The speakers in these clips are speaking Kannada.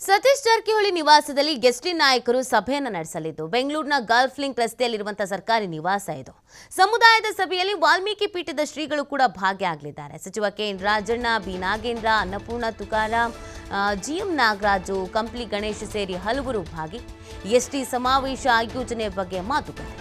ಸತೀಶ್ ಜಾರಕಿಹೊಳಿ ನಿವಾಸದಲ್ಲಿ ಗೆಸ್ಟಿ ನಾಯಕರು ಸಭೆಯನ್ನು ನಡೆಸಲಿದ್ದು ಬೆಂಗಳೂರಿನ ಗಲ್ಫ್ ಲಿಂಕ್ ರಸ್ತೆಯಲ್ಲಿರುವಂತಹ ಸರ್ಕಾರಿ ನಿವಾಸ ಇದು. ಸಮುದಾಯದ ಸಭೆಯಲ್ಲಿ ವಾಲ್ಮೀಕಿ ಪೀಠದ ಶ್ರೀಗಳು ಕೂಡ ಭಾಗಿಯಾಗಲಿದ್ದಾರೆ. ಸಚಿವ ಕೆ.ಎನ್. ರಾಜಣ್ಣ, ಬಿ ನಾಗೇಂದ್ರ, ಅನ್ನಪೂರ್ಣ ತುಕಾರಾಮ್, ಜಿ.ಎಂ. ನಾಗರಾಜು, ಕಂಪ್ಲಿ ಗಣೇಶ್ ಸೇರಿ ಹಲವರು ಭಾಗಿ. ಎಸ್ಟಿ ಸಮಾವೇಶ ಆಯೋಜನೆ ಬಗ್ಗೆ ಮಾತುಕತೆ.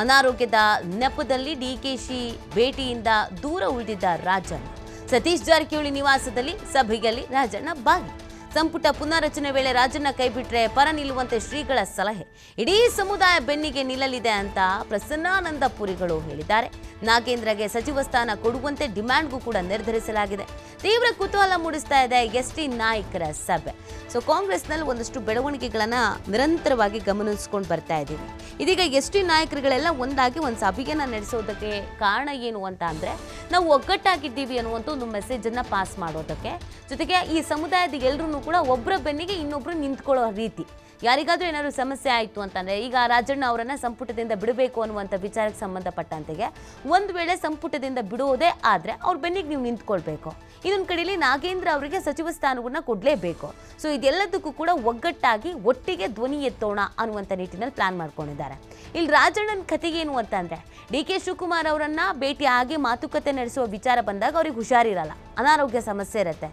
ಅನಾರೋಗ್ಯದ ನೆಪದಲ್ಲಿ ಡಿಕೆಶಿ ಭೇಟಿಯಿಂದ ದೂರ ಉಳಿದಿದ್ದ ರಾಜಣ್ಣ. ಸತೀಶ್ ಜಾರಕಿಹೊಳಿ ನಿವಾಸದಲ್ಲಿ ಸಭೆಯಲ್ಲಿ ರಾಜಣ್ಣ ಭಾಗಿ. ಸಂಪುಟ ಪುನರ್ರಚನೆ ವೇಳೆ ರಾಜಣ್ಣ ಕೈಬಿಟ್ರೆ ಪರ ನಿಲ್ಲುವಂತೆ ಶ್ರೀಗಳ ಸಲಹೆ. ಇಡೀ ಸಮುದಾಯ ಬೆನ್ನಿಗೆ ನಿಲ್ಲಲಿದೆ ಅಂತ ಪ್ರಸನ್ನಾನಂದಪುರಿಗಳು ಹೇಳಿದ್ದಾರೆ. ನಾಗೇಂದ್ರಗೆ ಸಚಿವ ಸ್ಥಾನ ಕೊಡುವಂತೆ ಡಿಮ್ಯಾಂಡ್ಗೂ ಕೂಡ ನಿರ್ಧರಿಸಲಾಗಿದೆ. ತೀವ್ರ ಕುತೂಹಲ ಮೂಡಿಸ್ತಾ ಇದೆ ಎಸ್ಟಿ ನಾಯಕರ ಸಭೆ. ಸೊ ಕಾಂಗ್ರೆಸ್ನಲ್ಲಿ ಒಂದಷ್ಟು ಬೆಳವಣಿಗೆಗಳನ್ನ ನಿರಂತರವಾಗಿ ಗಮನಿಸ್ಕೊಂಡು ಬರ್ತಾ ಇದ್ದೀವಿ. ಇದೀಗ ಎಸ್ಟಿ ನಾಯಕರುಗಳೆಲ್ಲ ಒಂದಾಗಿ ಒಂದು ಸಭೆಯನ್ನ ನಡೆಸೋದಕ್ಕೆ ಕಾರಣ ಏನು ಅಂತ ಅಂದ್ರೆ, ನಾವು ಒಗ್ಗಟ್ಟಾಗಿದ್ದೀವಿ ಅನ್ನುವಂಥ ಒಂದು ಮೆಸೇಜನ್ನು ಪಾಸ್ ಮಾಡೋದಕ್ಕೆ, ಜೊತೆಗೆ ಈ ಸಮುದಾಯದ ಎಲ್ಲರೂ ಕೂಡ ಒಬ್ಬರ ಬೆನ್ನಿಗೆ ಇನ್ನೊಬ್ರು ನಿಂತ್ಕೊಳ್ಳೋ ರೀತಿ. ಯಾರಿಗಾದ್ರೂ ಏನಾದ್ರು ಸಮಸ್ಯೆ ಆಯಿತು ಅಂತಂದರೆ, ಈಗ ರಾಜಣ್ಣ ಅವರನ್ನು ಸಂಪುಟದಿಂದ ಬಿಡಬೇಕು ಅನ್ನುವಂಥ ವಿಚಾರಕ್ಕೆ ಸಂಬಂಧಪಟ್ಟಂತೆಗೆ ಒಂದು ವೇಳೆ ಸಂಪುಟದಿಂದ ಬಿಡೋದೇ ಆದರೆ ಅವ್ರ ಬೆನ್ನಿಗೆ ನೀವು ನಿಂತ್ಕೊಳ್ಬೇಕು. ಇನ್ನೊಂದು ಕಡೆಯಲ್ಲಿ ನಾಗೇಂದ್ರ ಅವರಿಗೆ ಸಚಿವ ಸ್ಥಾನವನ್ನು ಕೊಡಲೇಬೇಕು. ಸೊ ಇದೆಲ್ಲದಕ್ಕೂ ಕೂಡ ಒಗ್ಗಟ್ಟಾಗಿ ಒಟ್ಟಿಗೆ ಧ್ವನಿ ಎತ್ತೋಣ ಅನ್ನುವಂಥ ನಿಟ್ಟಿನಲ್ಲಿ ಪ್ಲಾನ್ ಮಾಡ್ಕೊಂಡಿದ್ದಾರೆ. ಇಲ್ಲಿ ರಾಜಣ್ಣನ ಕಥೆಗೇನು ಅಂತಂದರೆ, ಡಿ.ಕೆ. ಶಿವಕುಮಾರ್ ಅವರನ್ನು ಭೇಟಿಯಾಗಿ ಮಾತುಕತೆ ನಡೆಸುವ ವಿಚಾರ ಬಂದಾಗ ಅವ್ರಿಗೆ ಹುಷಾರಿರಲ್ಲ, ಅನಾರೋಗ್ಯ ಸಮಸ್ಯೆ ಇರುತ್ತೆ.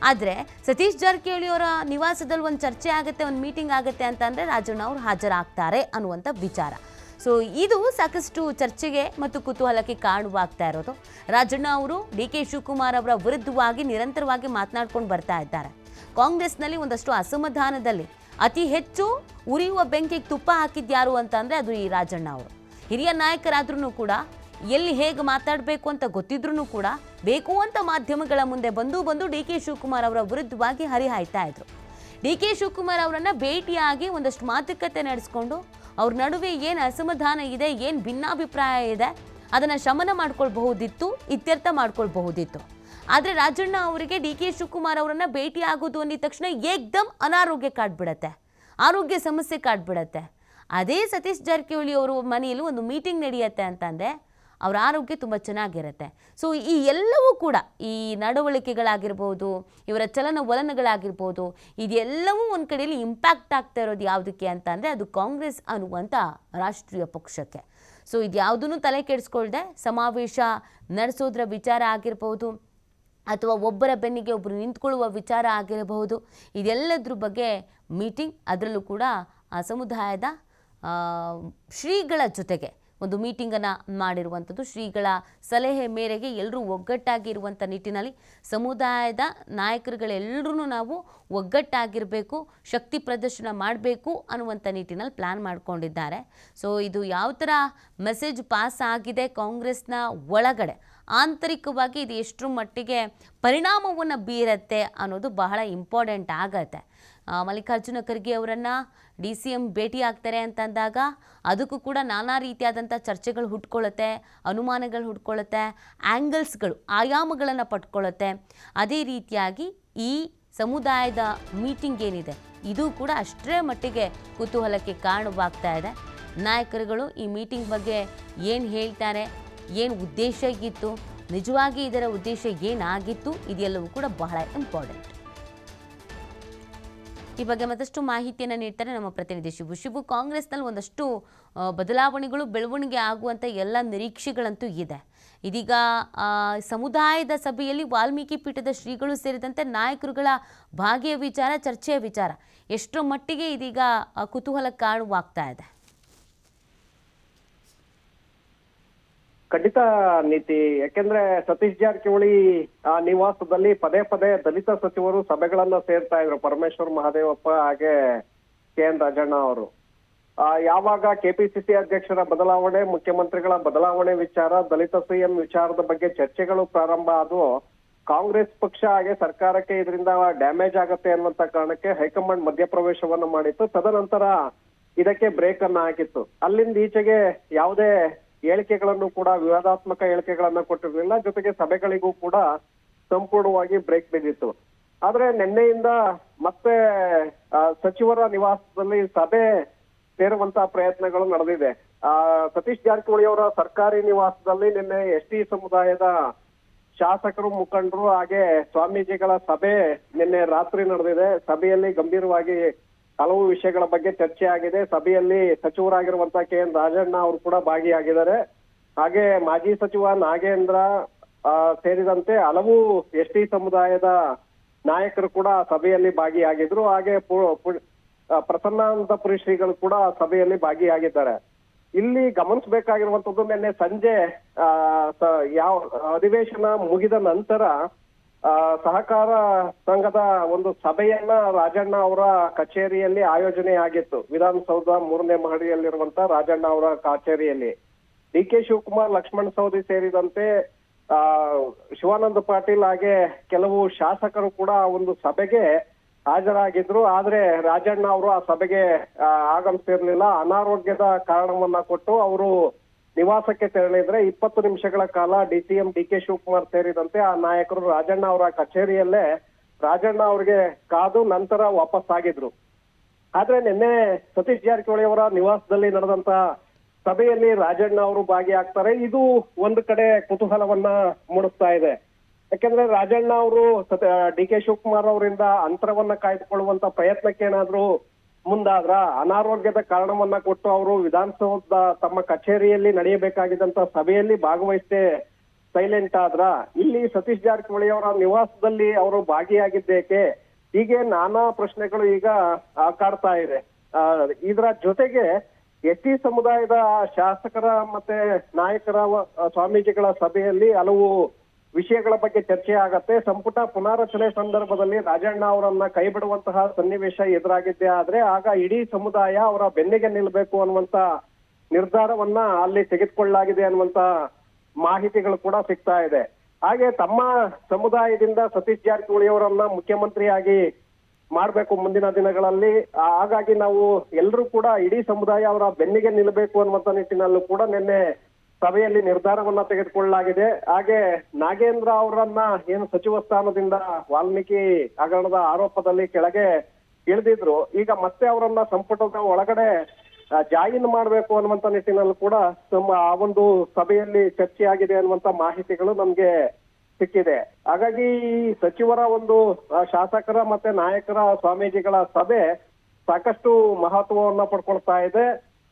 ಆದರೆ ಸತೀಶ್ ಜಾರಕಿಹೊಳಿ ಅವರ ನಿವಾಸದಲ್ಲಿ ಒಂದು ಚರ್ಚೆ ಆಗುತ್ತೆ, ಒಂದು ಮೀಟಿಂಗ್ ಆಗುತ್ತೆ ಅಂತಂದರೆ ರಾಜಣ್ಣ ಅವರು ಹಾಜರಾಗ್ತಾರೆ ಅನ್ನುವಂಥ ವಿಚಾರ. ಸೊ ಇದು ಸಾಕಷ್ಟು ಚರ್ಚೆಗೆ ಮತ್ತು ಕುತೂಹಲಕ್ಕೆ ಕಾರಣವಾಗ್ತಾ ಇರೋದು. ರಾಜಣ್ಣ ಅವರು ಡಿ.ಕೆ. ಶಿವಕುಮಾರ್ ಅವರ ವಿರುದ್ಧವಾಗಿ ನಿರಂತರವಾಗಿ ಮಾತನಾಡ್ಕೊಂಡು ಬರ್ತಾ ಇದ್ದಾರೆ. ಕಾಂಗ್ರೆಸ್ನಲ್ಲಿ ಒಂದಷ್ಟು ಅಸಮಾಧಾನದಲ್ಲಿ ಅತಿ ಹೆಚ್ಚು ಉರಿಯುವ ಬೆಂಕಿಗೆ ತುಪ್ಪ ಹಾಕಿದ್ಯಾರು ಅಂತಂದರೆ ಅದು ಈ ರಾಜಣ್ಣ ಅವರು. ಹಿರಿಯ ನಾಯಕರಾದ್ರೂ ಕೂಡ ಎಲ್ಲಿ ಹೇಗೆ ಮಾತಾಡಬೇಕು ಅಂತ ಗೊತ್ತಿದ್ರೂ ಕೂಡ ಬೇಕು ಅಂತ ಮಾಧ್ಯಮಗಳ ಮುಂದೆ ಬಂದು ಡಿ.ಕೆ. ಶಿವಕುಮಾರ್ ಅವರ ವಿರುದ್ಧವಾಗಿ ಹರಿಹಾಯ್ತಾ ಇದ್ರು. ಡಿ.ಕೆ. ಶಿವಕುಮಾರ್ ಅವರನ್ನು ಭೇಟಿಯಾಗಿ ಒಂದಷ್ಟು ಮಾತುಕತೆ ನಡೆಸ್ಕೊಂಡು ಅವ್ರ ನಡುವೆ ಏನು ಅಸಮಾಧಾನ ಇದೆ, ಏನು ಭಿನ್ನಾಭಿಪ್ರಾಯ ಇದೆ, ಅದನ್ನು ಶಮನ ಮಾಡ್ಕೊಳ್ಬಹುದಿತ್ತು, ಇತ್ಯರ್ಥ ಮಾಡ್ಕೊಳ್ಬಹುದಿತ್ತು. ಆದರೆ ರಾಜಣ್ಣ ಅವರಿಗೆ ಡಿ.ಕೆ. ಶಿವಕುಮಾರ್ ಅವರನ್ನು ಭೇಟಿ ಆಗೋದು ಅಂದಿದ ತಕ್ಷಣ ಏಕ್ದಮ್ ಅನಾರೋಗ್ಯ ಕಾಡ್ಬಿಡತ್ತೆ, ಆರೋಗ್ಯ ಸಮಸ್ಯೆ ಕಾಡ್ಬಿಡತ್ತೆ. ಅದೇ ಸತೀಶ್ ಜಾರಕಿಹೊಳಿ ಅವರು ಮನೆಯಲ್ಲೂ ಒಂದು ಮೀಟಿಂಗ್ ನಡೆಯುತ್ತೆ ಅಂತಂದರೆ ಅವರ ಆರೋಗ್ಯ ತುಂಬ ಚೆನ್ನಾಗಿರುತ್ತೆ. ಸೊ ಈ ಎಲ್ಲವೂ ಕೂಡ, ಈ ನಡವಳಿಕೆಗಳಾಗಿರ್ಬೋದು, ಇವರ ಚಲನವಲನಗಳಾಗಿರ್ಬೋದು, ಇದೆಲ್ಲವೂ ಒಂದು ಕಡೆಯಲ್ಲಿ ಇಂಪ್ಯಾಕ್ಟ್ ಆಗ್ತಾ ಇರೋದು ಯಾವುದಕ್ಕೆ ಅಂತ ಅಂದರೆ ಅದು ಕಾಂಗ್ರೆಸ್ ಅನ್ನುವಂಥ ರಾಷ್ಟ್ರೀಯ ಪಕ್ಷಕ್ಕೆ. ಸೊ ಇದು ಯಾವುದೂ ತಲೆ ಕೆಡಿಸ್ಕೊಳ್ದೆ ಸಮಾವೇಶ ನಡೆಸೋದ್ರ ವಿಚಾರ ಆಗಿರ್ಬೋದು, ಅಥವಾ ಒಬ್ಬರ ಬೆನ್ನಿಗೆ ಒಬ್ಬರು ನಿಂತ್ಕೊಳ್ಳುವ ವಿಚಾರ ಆಗಿರಬಹುದು, ಇದೆಲ್ಲದ್ರ ಬಗ್ಗೆ ಮೀಟಿಂಗ್, ಅದರಲ್ಲೂ ಕೂಡ ಆ ಸಮುದಾಯದ ಶ್ರೀಗಳ ಜೊತೆಗೆ ಒಂದು ಮೀಟಿಂಗನ್ನು ಮಾಡಿರುವಂಥದ್ದು. ಶ್ರೀಗಳ ಸಲಹೆ ಮೇರೆಗೆ ಎಲ್ಲರೂ ಒಗ್ಗಟ್ಟಾಗಿರುವಂಥ ನಿಟ್ಟಿನಲ್ಲಿ ಸಮುದಾಯದ ನಾಯಕರುಗಳೆಲ್ಲರೂ ನಾವು ಒಗ್ಗಟ್ಟಾಗಿರಬೇಕು, ಶಕ್ತಿ ಪ್ರದರ್ಶನ ಮಾಡಬೇಕು ಅನ್ನುವಂಥ ನಿಟ್ಟಿನಲ್ಲಿ ಪ್ಲ್ಯಾನ್ ಮಾಡ್ಕೊಂಡಿದ್ದಾರೆ. ಸೊ ಇದು ಯಾವ ಥರ ಮೆಸೇಜ್ ಪಾಸ್ ಆಗಿದೆ ಕಾಂಗ್ರೆಸ್ನ ಒಳಗಡೆ, ಆಂತರಿಕವಾಗಿ ಇದು ಎಷ್ಟರ ಮಟ್ಟಿಗೆ ಪರಿಣಾಮವನ್ನು ಬೀರತ್ತೆ ಅನ್ನೋದು ಬಹಳ ಇಂಪಾರ್ಟೆಂಟ್ ಆಗತ್ತೆ. ಮಲ್ಲಿಕಾರ್ಜುನ ಖರ್ಗೆ ಅವರನ್ನು ಡಿ.ಸಿ.ಎಂ ಭೇಟಿ ಆಗ್ತಾರೆ ಅಂತಂದಾಗ ಅದಕ್ಕೂ ಕೂಡ ನಾನಾ ರೀತಿಯಾದಂಥ ಚರ್ಚೆಗಳು ಹುಟ್ಕೊಳ್ಳುತ್ತೆ, ಅನುಮಾನಗಳು ಹುಟ್ಕೊಳ್ಳುತ್ತೆ, ಆ್ಯಂಗಲ್ಸ್ಗಳು, ಆಯಾಮಗಳನ್ನು ಪಡ್ಕೊಳ್ಳುತ್ತೆ. ಅದೇ ರೀತಿಯಾಗಿ ಈ ಸಮುದಾಯದ ಮೀಟಿಂಗ್ ಏನಿದೆ ಇದು ಕೂಡ ಅಷ್ಟೇ ಮಟ್ಟಿಗೆ ಕುತೂಹಲಕ್ಕೆ ಕಾರಣವಾಗ್ತಾ ಇದೆ. ನಾಯಕರುಗಳು ಈ ಮೀಟಿಂಗ್ ಬಗ್ಗೆ ಏನು ಹೇಳ್ತಾರೆ, ಏನು ಉದ್ದೇಶ ಇತ್ತು, ನಿಜವಾಗಿ ಇದರ ಉದ್ದೇಶ ಏನಾಗಿತ್ತು, ಇದೆಲ್ಲವೂ ಕೂಡ ಬಹಳ ಇಂಪಾರ್ಟೆಂಟ್. ಈ ಬಗ್ಗೆ ಮತ್ತಷ್ಟು ಮಾಹಿತಿಯನ್ನು ನೀಡ್ತಾರೆ ನಮ್ಮ ಪ್ರತಿನಿಧಿ ಶಿವು. ಕಾಂಗ್ರೆಸ್ನಲ್ಲಿ ಒಂದಷ್ಟು ಬದಲಾವಣೆಗಳು, ಬೆಳವಣಿಗೆ ಆಗುವಂಥ ಎಲ್ಲ ನಿರೀಕ್ಷೆಗಳಂತೂ ಇದೆ. ಇದೀಗ ಸಮುದಾಯದ ಸಭೆಯಲ್ಲಿ ವಾಲ್ಮೀಕಿ ಪೀಠದ ಶ್ರೀಗಳು ಸೇರಿದಂತೆ ನಾಯಕರುಗಳ ಭಾಗಿಯ ವಿಚಾರ, ಚರ್ಚೆಯ ವಿಚಾರ ಎಷ್ಟರ ಮಟ್ಟಿಗೆ ಇದೀಗ ಕುತೂಹಲ ಕಾರಣವಾಗ್ತಾ ಇದೆ? ಖಂಡಿತ ನೀತಿ. ಯಾಕೆಂದ್ರೆ ಸತೀಶ್ ಜಾರಕಿಹೊಳಿ ನಿವಾಸದಲ್ಲಿ ಪದೇ ಪದೇ ದಲಿತ ಸಚಿವರು ಸಭೆಗಳನ್ನ ಸೇರ್ತಾ ಇದ್ರು. ಪರಮೇಶ್ವರ್ ಮಹದೇವಪ್ಪ ಹಾಗೆ ಕೆ.ಎನ್. ರಾಜಣ್ಣ ಅವರು. ಯಾವಾಗ ಕೆಪಿಸಿಸಿ ಅಧ್ಯಕ್ಷರ ಬದಲಾವಣೆ, ಮುಖ್ಯಮಂತ್ರಿಗಳ ಬದಲಾವಣೆ ವಿಚಾರ, ದಲಿತ ಸಿಎಂ ವಿಚಾರದ ಬಗ್ಗೆ ಚರ್ಚೆಗಳು ಪ್ರಾರಂಭ ಆದವು, ಕಾಂಗ್ರೆಸ್ ಪಕ್ಷ ಹಾಗೆ ಸರ್ಕಾರಕ್ಕೆ ಇದರಿಂದ ಡ್ಯಾಮೇಜ್ ಆಗತ್ತೆ ಅನ್ನುವಂತ ಕಾರಣಕ್ಕೆ ಹೈಕಮಾಂಡ್ ಮಧ್ಯಪ್ರವೇಶವನ್ನು ಮಾಡಿತ್ತು. ತದನಂತರ ಇದಕ್ಕೆ ಬ್ರೇಕ್ ಅನ್ನ ಹಾಕಿತ್ತು. ಅಲ್ಲಿಂದ ಈಚೆಗೆ ಯಾವುದೇ ಹೇಳಿಕೆಗಳನ್ನು ಕೂಡ, ವಿವಾದಾತ್ಮಕ ಹೇಳಿಕೆಗಳನ್ನ ಕೊಟ್ಟಿರಲಿಲ್ಲ. ಜೊತೆಗೆ ಸಭೆಗಳಿಗೂ ಕೂಡ ಸಂಪೂರ್ಣವಾಗಿ ಬ್ರೇಕ್ ಬಿದ್ದಿತ್ತು. ಆದ್ರೆ ನಿನ್ನೆಯಿಂದ ಮತ್ತೆ ಸಚಿವರ ನಿವಾಸದಲ್ಲಿ ಸಭೆ ಸೇರುವಂತಹ ಪ್ರಯತ್ನಗಳು ನಡೆದಿದೆ. ಸತೀಶ್ ಜಾರಕಿಹೊಳಿ ಅವರ ಸರ್ಕಾರಿ ನಿವಾಸದಲ್ಲಿ ನಿನ್ನೆ ಎಸ್ಟಿ ಸಮುದಾಯದ ಶಾಸಕರು, ಮುಖಂಡರು ಹಾಗೆ ಸ್ವಾಮೀಜಿಗಳ ಸಭೆ ನಿನ್ನೆ ರಾತ್ರಿ ನಡೆದಿದೆ. ಸಭೆಯಲ್ಲಿ ಗಂಭೀರವಾಗಿ ಹಲವು ವಿಷಯಗಳ ಬಗ್ಗೆ ಚರ್ಚೆ ಆಗಿದೆ. ಸಭೆಯಲ್ಲಿ ಸಚಿವರಾಗಿರುವಂತಹ KN ರಾಜಣ್ಣ ಅವರು ಕೂಡ ಭಾಗಿಯಾಗಿದ್ದಾರೆ. ಹಾಗೆ ಮಾಜಿ ಸಚಿವ ನಾಗೇಂದ್ರ ಸೇರಿದಂತೆ ಹಲವು ST ಸಮುದಾಯದ ನಾಯಕರು ಕೂಡ ಸಭೆಯಲ್ಲಿ ಭಾಗಿಯಾಗಿದ್ರು. ಹಾಗೆ ಪ್ರಸನ್ನಾನಂದಪುರಿ ಶ್ರೀಗಳು ಕೂಡ ಸಭೆಯಲ್ಲಿ ಭಾಗಿಯಾಗಿದ್ದಾರೆ. ಇಲ್ಲಿ ಗಮನಿಸಬೇಕಾಗಿರುವಂತದ್ದು, ನಿನ್ನೆ ಸಂಜೆ ಯಾವ ಅಧಿವೇಶನ ಮುಗಿದ ನಂತರ ಸಹಕಾರ ಸಂಘದ ಒಂದು ಸಭೆಯನ್ನ ರಾಜಣ್ಣ ಅವರ ಕಚೇರಿಯಲ್ಲಿ ಆಯೋಜನೆ ಆಗಿತ್ತು. ವಿಧಾನಸೌಧ 3ನೇ ಮಹಡಿಯಲ್ಲಿರುವಂತ ರಾಜಣ್ಣ ಅವರ ಕಚೇರಿಯಲ್ಲಿ DK ಶಿವಕುಮಾರ್, ಲಕ್ಷ್ಮಣ್ ಸವದಿ ಸೇರಿದಂತೆ ಶಿವಾನಂದ ಪಾಟೀಲ್ ಹಾಗೆ ಕೆಲವು ಶಾಸಕರು ಕೂಡ ಒಂದು ಸಭೆಗೆ ಹಾಜರಾಗಿದ್ರು. ಆದ್ರೆ ರಾಜಣ್ಣ ಅವರು ಆ ಸಭೆಗೆ ಆಗಮಿಸಿರ್ಲಿಲ್ಲ. ಅನಾರೋಗ್ಯದ ಕಾರಣವನ್ನ ಕೊಟ್ಟು ಅವರು ನಿವಾಸಕ್ಕೆ ತೆರಳಿದ್ರೆ 20 ನಿಮಿಷಗಳ ಕಾಲ DCM DK ಶಿವಕುಮಾರ್ ಸೇರಿದಂತೆ ಆ ನಾಯಕರು ರಾಜಣ್ಣ ಅವರ ಕಚೇರಿಯಲ್ಲೇ ರಾಜಣ್ಣ ಅವರಿಗೆ ಕಾದು ನಂತರ ವಾಪಸ್ ಆಗಿದ್ರು. ಆದ್ರೆ ನಿನ್ನೆ ಸತೀಶ್ ಜಾರಕಿಹೊಳಿ ಅವರ ನಿವಾಸದಲ್ಲಿ ನಡೆದಂತ ಸಭೆಯಲ್ಲಿ ರಾಜಣ್ಣ ಅವರು ಭಾಗಿಯಾಗ್ತಾರೆ. ಇದು ಒಂದು ಕಡೆ ಕುತೂಹಲವನ್ನ ಮೂಡಿಸ್ತಾ ಇದೆ. ಯಾಕಂದ್ರೆ ರಾಜಣ್ಣ ಅವರು DK ಶಿವಕುಮಾರ್ ಅವರಿಂದ ಅಂತರವನ್ನ ಕಾಯ್ದುಕೊಳ್ಳುವಂತ ಪ್ರಯತ್ನಕ್ಕೇನಾದ್ರೂ ಮುಂದಾದ್ರ, ಅನಾರೋಗ್ಯದ ಕಾರಣವನ್ನ ಕೊಟ್ಟು ಅವರು ವಿಧಾನಸೌಧ ತಮ್ಮ ಕಚೇರಿಯಲ್ಲಿ ನಡೆಯಬೇಕಾಗಿದ್ದಂತ ಸಭೆಯಲ್ಲಿ ಭಾಗವಹಿಸದೆ ಸೈಲೆಂಟ್ ಆದ್ರ, ಇಲ್ಲಿ ಸತೀಶ್ ಜಾರಕಿಹೊಳಿ ಅವರ ನಿವಾಸದಲ್ಲಿ ಅವರು ಭಾಗಿಯಾಗಿದ್ದೇಕೆ, ಹೀಗೆ ನಾನಾ ಪ್ರಶ್ನೆಗಳು ಈಗ ಕಾಡ್ತಾ ಇದೆ. ಇದರ ಜೊತೆಗೆ ST ಸಮುದಾಯದ ಶಾಸಕರ ಮತ್ತೆ ನಾಯಕರ ಸ್ವಾಮೀಜಿಗಳ ಸಭೆಯಲ್ಲಿ ಹಲವು ವಿಷಯಗಳ ಬಗ್ಗೆ ಚರ್ಚೆ ಆಗತ್ತೆ. ಸಂಪುಟ ಪುನಾರಚನೆ ಸಂದರ್ಭದಲ್ಲಿ ರಾಜಣ್ಣ ಅವರನ್ನ ಕೈ ಬಿಡುವಂತಹ ಸನ್ನಿವೇಶ ಎದುರಾಗಿದ್ದೇ ಆದ್ರೆ ಆಗ ಇಡೀ ಸಮುದಾಯ ಅವರ ಬೆನ್ನಿಗೆ ನಿಲ್ಬೇಕು ಅನ್ನುವಂತ ನಿರ್ಧಾರವನ್ನ ಅಲ್ಲಿ ತೆಗೆದುಕೊಳ್ಳಲಾಗಿದೆ ಅನ್ನುವಂತ ಮಾಹಿತಿಗಳು ಕೂಡ ಸಿಗ್ತಾ ಇದೆ. ಹಾಗೆ ತಮ್ಮ ಸಮುದಾಯದಿಂದ ಸತೀಶ್ ಜಾರಕಿಹೊಳಿ ಅವರನ್ನ ಮುಖ್ಯಮಂತ್ರಿಯಾಗಿ ಮಾಡ್ಬೇಕು ಮುಂದಿನ ದಿನಗಳಲ್ಲಿ. ಹಾಗಾಗಿ ನಾವು ಎಲ್ಲರೂ ಕೂಡ ಇಡೀ ಸಮುದಾಯ ಅವರ ಬೆನ್ನಿಗೆ ನಿಲ್ಲಬೇಕು ಅನ್ನುವಂತ ನಿಟ್ಟಿನಲ್ಲೂ ಕೂಡ ನಿನ್ನೆ ಸಭೆಯಲ್ಲಿ ನಿರ್ಧಾರವನ್ನ ತೆಗೆದುಕೊಳ್ಳಲಾಗಿದೆ. ಹಾಗೆ ನಾಗೇಂದ್ರ ಅವರನ್ನ ಏನು ಸಚಿವ ಸ್ಥಾನದಿಂದ ವಾಲ್ಮೀಕಿ ಹಗರಣದ ಆರೋಪದಲ್ಲಿ ಕೆಳಗೆ ಇಳಿದಿದ್ರು, ಈಗ ಮತ್ತೆ ಅವರನ್ನ ಸಂಪುಟದ ಒಳಗಡೆ ಜಾಯಿನ್ ಮಾಡ್ಬೇಕು ಅನ್ನುವಂತ ನಿಟ್ಟಿನಲ್ಲೂ ಕೂಡ ಆ ಒಂದು ಸಭೆಯಲ್ಲಿ ಚರ್ಚೆ ಆಗಿದೆ ಅನ್ನುವಂತ ಮಾಹಿತಿಗಳು ನಮ್ಗೆ ಸಿಕ್ಕಿದೆ. ಹಾಗಾಗಿ ಈ ಸಚಿವರ ಒಂದು ಶಾಸಕರ ಮತ್ತೆ ನಾಯಕರ ಸ್ವಾಮೀಜಿಗಳ ಸಭೆ ಸಾಕಷ್ಟು ಮಹತ್ವವನ್ನ ಪಡ್ಕೊಳ್ತಾ ಇದೆ.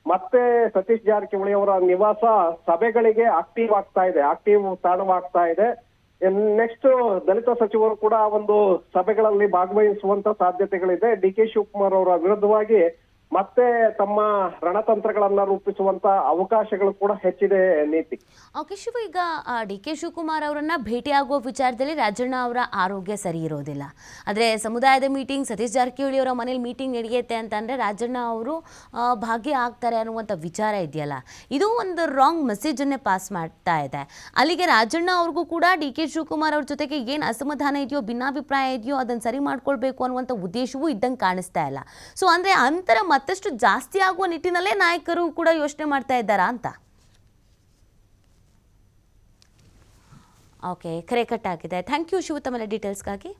ಮತ್ತೆ ಸತೀಶ್ ಜಾರಕಿಹೊಳಿ ಅವರ ನಿವಾಸ ಸಭೆಗಳಿಗೆ ಆಕ್ಟಿವ್ ತಾಣವಾಗ್ತಾ ಇದೆ. ನೆಕ್ಸ್ಟ್ ದಲಿತ ಸಚಿವರು ಕೂಡ ಒಂದು ಸಭೆಗಳಲ್ಲಿ ಭಾಗವಹಿಸುವಂತ ಸಾಧ್ಯತೆಗಳಿದೆ. DK ಶಿವಕುಮಾರ್ ಅವರ ವಿರುದ್ಧವಾಗಿ ಮತ್ತೆ ತಮ್ಮ ರಣತಂತ್ರಗಳನ್ನ ರೂಪಿಸುವಂತ ಅವಕಾಶಗಳು ಕೂಡ ಹೆಚ್ಚಿದೆ. ನೀತಿ ಓಕೆ ಶಿವ, ಈಗ DK ಶಿವಕುಮಾರ್ ಅವರನ್ನ ಭೇಟಿಯಾಗುವ ವಿಚಾರದಲ್ಲಿ ರಾಜಣ್ಣ ಅವರ ಆರೋಗ್ಯ ಸರಿ ಇರೋದಿಲ್ಲ. ಆದರೆ ಸಮುದಾಯದ ಮೀಟಿಂಗ್, ಸತೀಶ್ ಜಾರಕಿಹೊಳಿ ಅವರ ಮನೇಲಿ ಮೀಟಿಂಗ್ ನಡೆಯುತ್ತೆ ಅಂತಂದರೆ ರಾಜಣ್ಣ ಅವರು ಭಾಗಿಯಾಗ್ತಾರೆ ಅನ್ನುವಂಥ ವಿಚಾರ ಇದೆಯಲ್ಲ, ಇದು ಒಂದು ರಾಂಗ್ ಮೆಸೇಜನ್ನೇ ಪಾಸ್ ಮಾಡ್ತಾ ಇದೆ. ಅಲ್ಲಿಗೆ ರಾಜಣ್ಣ ಅವ್ರಿಗೂ ಕೂಡ DK ಶಿವಕುಮಾರ್ ಅವ್ರ ಜೊತೆಗೆ ಏನು ಅಸಮಾಧಾನ ಇದೆಯೋ, ಭಿನ್ನಾಭಿಪ್ರಾಯ ಇದೆಯೋ ಅದನ್ನು ಸರಿ ಮಾಡ್ಕೊಳ್ಬೇಕು ಅನ್ನುವಂಥ ಉದ್ದೇಶವೂ ಇದ್ದಂಗೆ ಕಾಣಿಸ್ತಾ ಇಲ್ಲ. ಸೊ ಅಂದರೆ ಅಂತರ ಮತ್ತಷ್ಟು ಜಾಸ್ತಿ ಆಗುವ ನಿಟ್ಟಿನಲ್ಲೇ ನಾಯಕರು ಕೂಡ ಯೋಚನೆ ಮಾಡ್ತಾ ಇದ್ದಾರಾ ಅಂತ. ಓಕೆ, ಕರೆ ಕಟ್ ಆಗಿದೆ. ಥ್ಯಾಂಕ್ ಯು ಶಿವ ತಮ್ಮ ಡೀಟೇಲ್ಸ್ಗಾಗಿ.